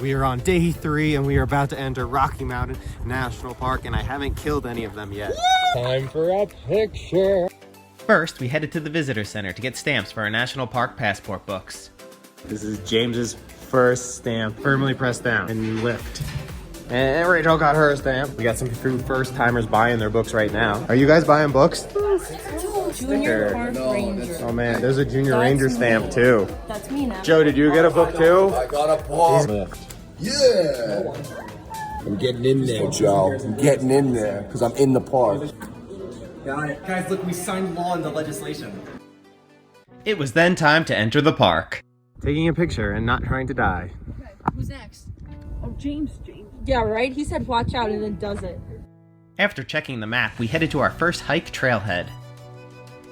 We are on day 3 and we are about to enter Rocky Mountain National Park, and I haven't killed any of them yet. Time for a picture. First, we headed to the visitor center to get stamps for our national park passport books. This is James's first stamp, firmly pressed down and you lift. And Rachel got her stamp. We got some first timers buying their books right now. Are you guys buying books? Junior Park Ranger. Oh man, there's a Junior Ranger stamp too. That's me now. Joe, did you get a book too? I got a book. Yeah. I'm getting in there, Joe. I'm getting in there because I'm in the park. Got it. Guys, look, we signed law into legislation. It was then time to enter the park. Taking a picture and not trying to die. Okay, who's next? Oh, James. Yeah, right? He said watch out and then does it. After checking the map, we headed to our first hike trailhead.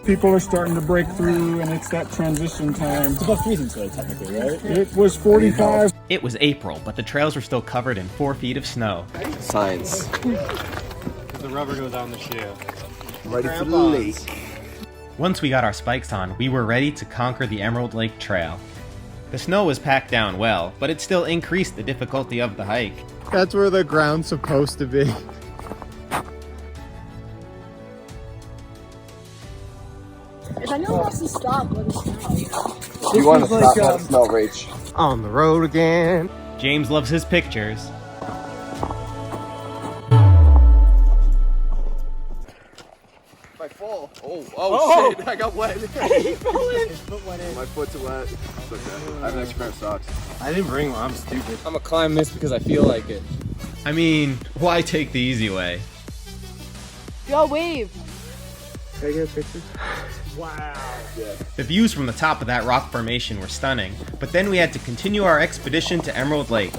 People are starting to break through, and it's that transition time. It's about freezing today, technically, right? It was 45. It was April, but the trails were still covered in 4 feet of snow. Science. The rubber goes on the shoe. Ready for the lake. Once we got our spikes on, we were ready to conquer the Emerald Lake Trail. The snow was packed down well, but it still increased the difficulty of the hike. That's where the ground's supposed to be. If anyone wants to stop, let us know. You want to stop that snow, Rach? On the road again. James loves his pictures. My fall. Oh shit, I got wet. My foot's wet. It's okay. I have an extra pair of socks. I didn't bring one, I'm stupid. I'm gonna climb this because I feel like it. I mean, why take the easy way? Yo, wave. Can I get a picture? The views from the top of that rock formation were stunning, but then we had to continue our expedition to Emerald Lake.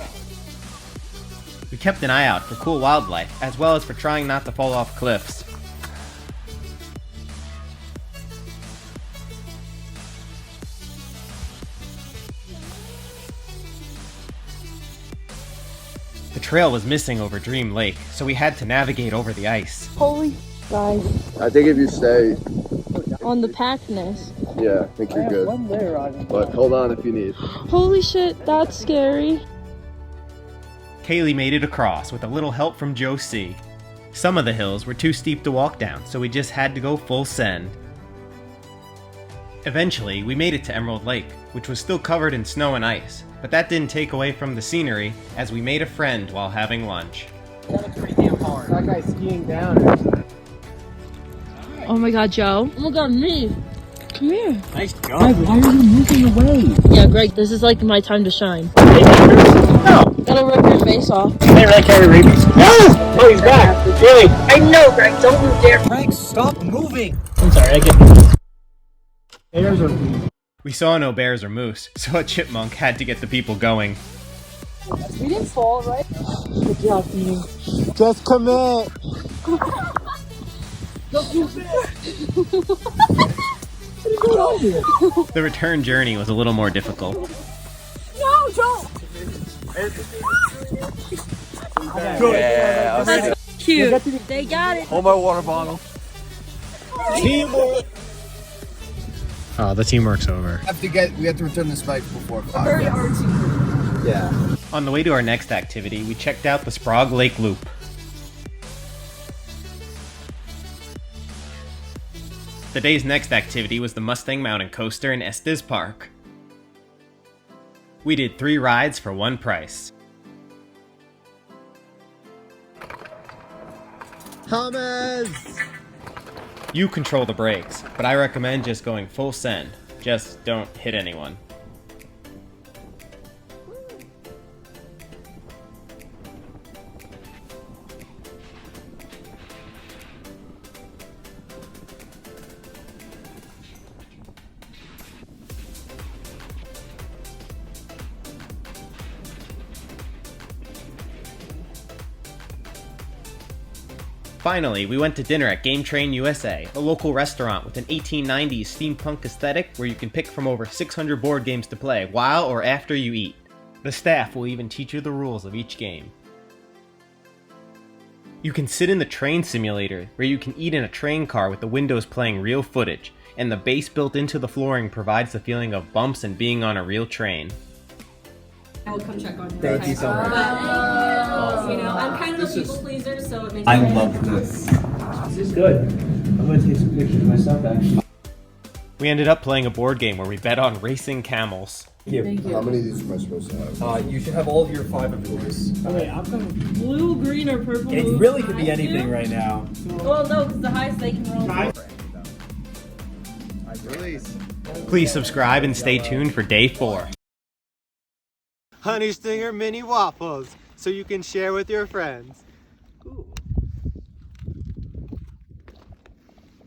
We kept an eye out for cool wildlife, as well as for trying not to fall off cliffs. The trail was missing over Dream Lake, so we had to navigate over the ice. Holy guys. I think if you stay, On the packedness. yeah, I think you're good. But hold on if you need. Holy shit, that's scary. Kaylee made it across with a little help from Joe C. Some of the hills were too steep to walk down, so we just had to go full send. Eventually, we made it to Emerald Lake, which was still covered in snow and ice, but that didn't take away from the scenery, as we made a friend while having lunch. That guy's skiing down. Oh my god, Joe. Oh my god, me. Come here. Nice job. Why are you moving away? Yeah, Greg, this is like my time to shine. No! Gotta rip your face off. They really carry rabies. No! Oh, he's back. Really? I know, Greg, don't move there. Frank, stop moving! I'm sorry, I get bears or We saw no bears or moose, so a chipmunk had to get the people going. We didn't fall, right? Good job, Dean. Just commit. The return journey was a little more difficult. No, don't! Yeah, That's cute. They got it. hold my water bottle. Teamwork. Oh, the teamwork's over. We have to return the spikes before 5. Very artsy. Yeah. On the way to our next activity, we checked out the Sprague Lake Loop. The day's next activity was the Mustang Mountain Coaster in Estes Park. We did 3 rides for 1 price. Hummus! You control the brakes, but I recommend just going full send. Just don't hit anyone. Finally, we went to dinner at Game Train USA, a local restaurant with an 1890s steampunk aesthetic where you can pick from over 600 board games to play while or after you eat. The staff will even teach you the rules of each game. You can sit in the train simulator, where you can eat in a train car with the windows playing real footage, and the base built into the flooring provides the feeling of bumps and being on a real train. I will come check on you. Thank you so much. But, you know, I'm kind of a people pleaser, so it makes I sense. love this. This is good. I'm gonna take some pictures myself, actually. We ended up playing a board game where we bet on racing camels. Thank you. How many of these am I supposed to have? You should have all of your 5 of yours. Okay, I'm coming. Blue, green, or purple. It move really could be highest anything two? right now. Well, no, because the highest they can roll. Release. Please subscribe and stay tuned for day 4. Honey Stinger mini waffles, so you can share with your friends. Ooh.